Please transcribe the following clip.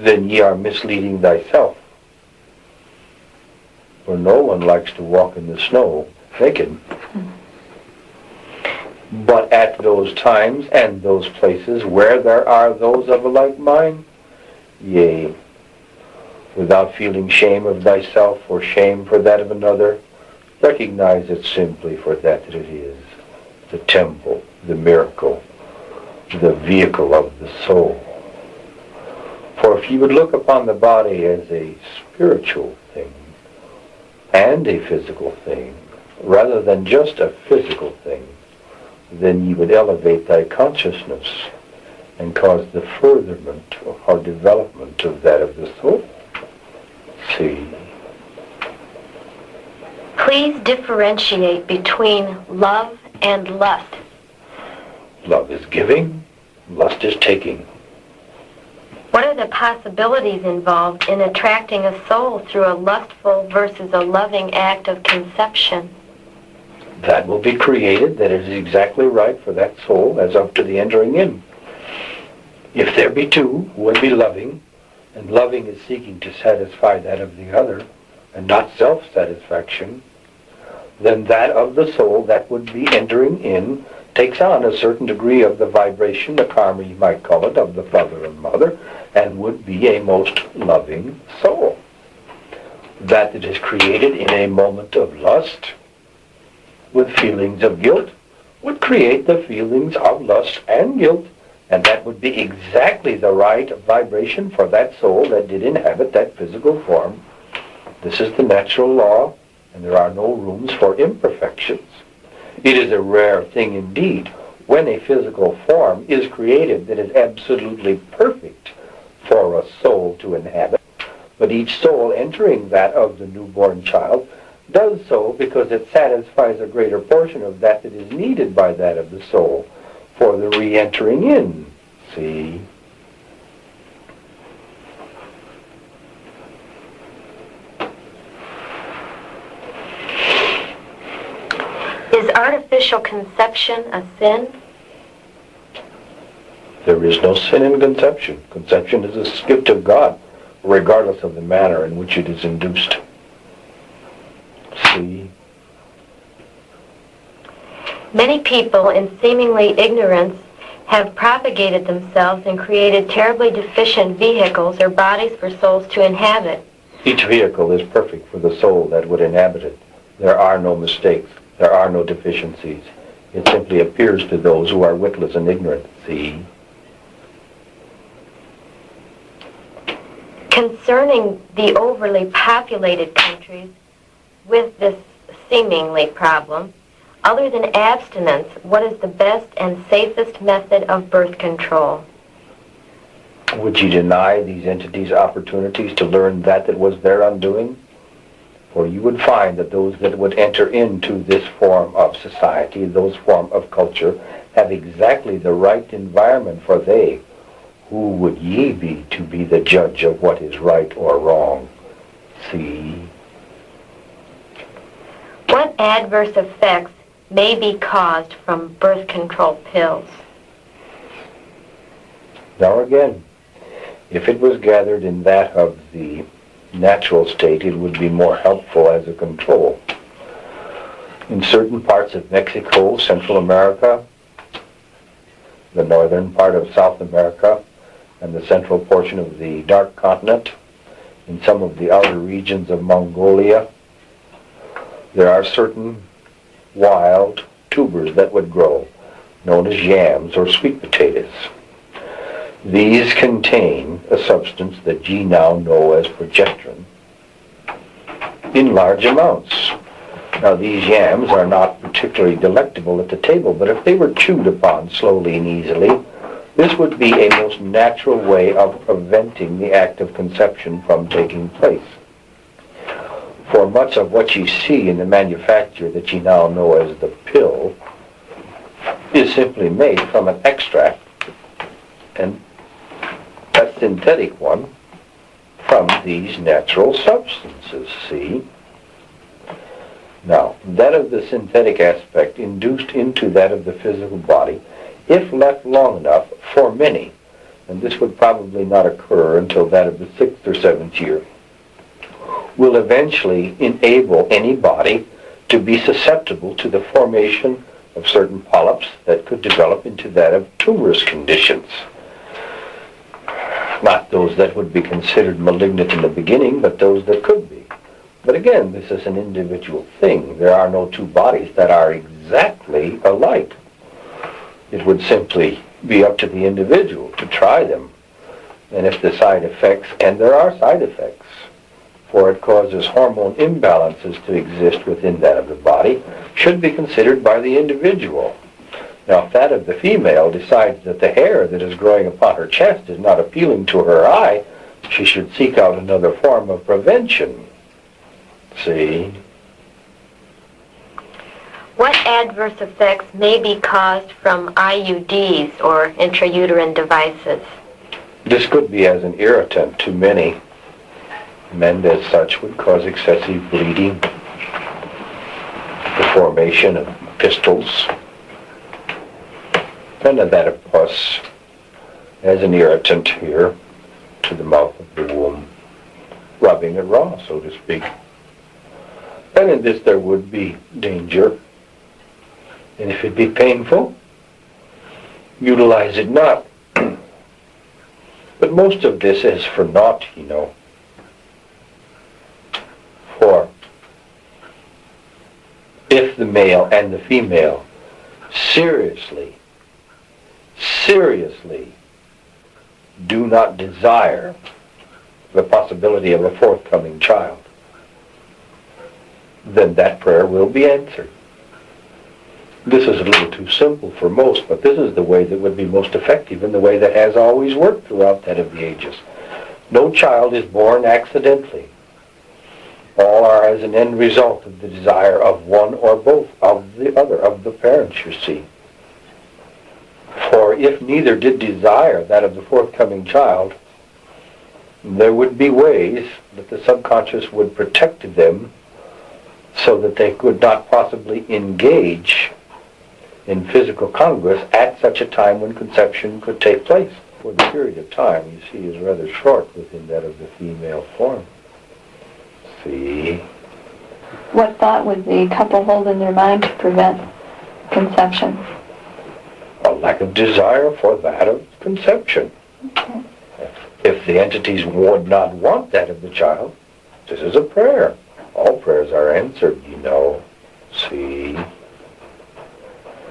then ye are misleading thyself. For no one likes to walk in the snow naked. But at those times and those places where there are those of a like mind, yea, without feeling shame of thyself or shame for that of another, recognize it simply for that it is, the temple, the miracle, the vehicle of the soul. For if you would look upon the body as a spiritual thing and a physical thing, rather than just a physical thing, then you would elevate thy consciousness and cause the furtherment or development of that of the soul. See? Please differentiate between love and lust. Love is giving, lust is taking. What are the possibilities involved in attracting a soul through a lustful versus a loving act of conception? That will be created, that is exactly right for that soul as up to the entering in. If there be two who would be loving, and loving is seeking to satisfy that of the other, and not self-satisfaction, then that of the soul that would be entering in takes on a certain degree of the vibration, the karma you might call it, of the father and mother, and would be a most loving soul. That is created in a moment of lust, with feelings of guilt, would create the feelings of lust and guilt, and that would be exactly the right vibration for that soul that did inhabit that physical form. This is the natural law, and there are no rooms for imperfections. It is a rare thing indeed when a physical form is created that is absolutely perfect for a soul to inhabit, but each soul entering that of the newborn child does so because it satisfies a greater portion of that is needed by that of the soul for the re-entering in. See? Is artificial conception a sin? There is no sin in conception. Conception is a gift of God, regardless of the manner in which it is induced. See? Many people in seemingly ignorance have propagated themselves and created terribly deficient vehicles or bodies for souls to inhabit. Each vehicle is perfect for the soul that would inhabit it. There are no mistakes. There are no deficiencies. It simply appears to those who are witless and ignorant. See? Concerning the overly populated countries with this seemingly problem, other than abstinence, what is the best and safest method of birth control? Would you deny these entities opportunities to learn that was their undoing? For you would find that those that would enter into this form of society, those form of culture, have exactly the right environment, for they, who would ye be to be the judge of what is right or wrong? See? What adverse effects may be caused from birth control pills? Now again, if it was gathered in that of the natural state, it would be more helpful as a control. In certain parts of Mexico, Central America, the northern part of South America, and the central portion of the Dark Continent, in some of the outer regions of Mongolia, there are certain wild tubers that would grow, known as yams or sweet potatoes. These contain a substance that ye now know as progesterone in large amounts. Now these yams are not particularly delectable at the table, but if they were chewed upon slowly and easily, this would be a most natural way of preventing the act of conception from taking place. For much of what you see in the manufacture that you now know as the pill is simply made from an extract, and a synthetic one, from these natural substances, see? Now, that of the synthetic aspect induced into that of the physical body, if left long enough, for many, and this would probably not occur until that of the 6th or 7th year, will eventually enable any body to be susceptible to the formation of certain polyps that could develop into that of tumorous conditions. Not those that would be considered malignant in the beginning, but those that could be. But again, this is an individual thing. There are no two bodies that are exactly alike. It would simply be up to the individual to try them. And if the side effects, and there are side effects, for it causes hormone imbalances to exist within that of the body, should be considered by the individual. Now, if that of the female decides that the hair that is growing upon her chest is not appealing to her eye, she should seek out another form of prevention. See? What adverse effects may be caused from IUDs or intrauterine devices? This could be as an irritant to many, and as such would cause excessive bleeding, the formation of pistols, and that of pus as an irritant here to the mouth of the womb, rubbing it raw, so to speak. And in this there would be danger. And if it be painful, utilize it not. But most of this is for naught, you know. For if the male and the female seriously do not desire the possibility of a forthcoming child, then that prayer will be answered. This is a little too simple for most, but this is the way that would be most effective and the way that has always worked throughout that of the ages. No child is born accidentally. All are as an end result of the desire of one or both of the other, of the parents, you see. For if neither did desire that of the forthcoming child, there would be ways that the subconscious would protect them so that they could not possibly engage in physical congress at such a time when conception could take place. For the period of time, you see, is rather short within that of the female form. See? What thought would the couple hold in their mind to prevent conception? A lack of desire for that of conception. Okay. If the entities would not want that of the child, this is a prayer. All prayers are answered, you know. See?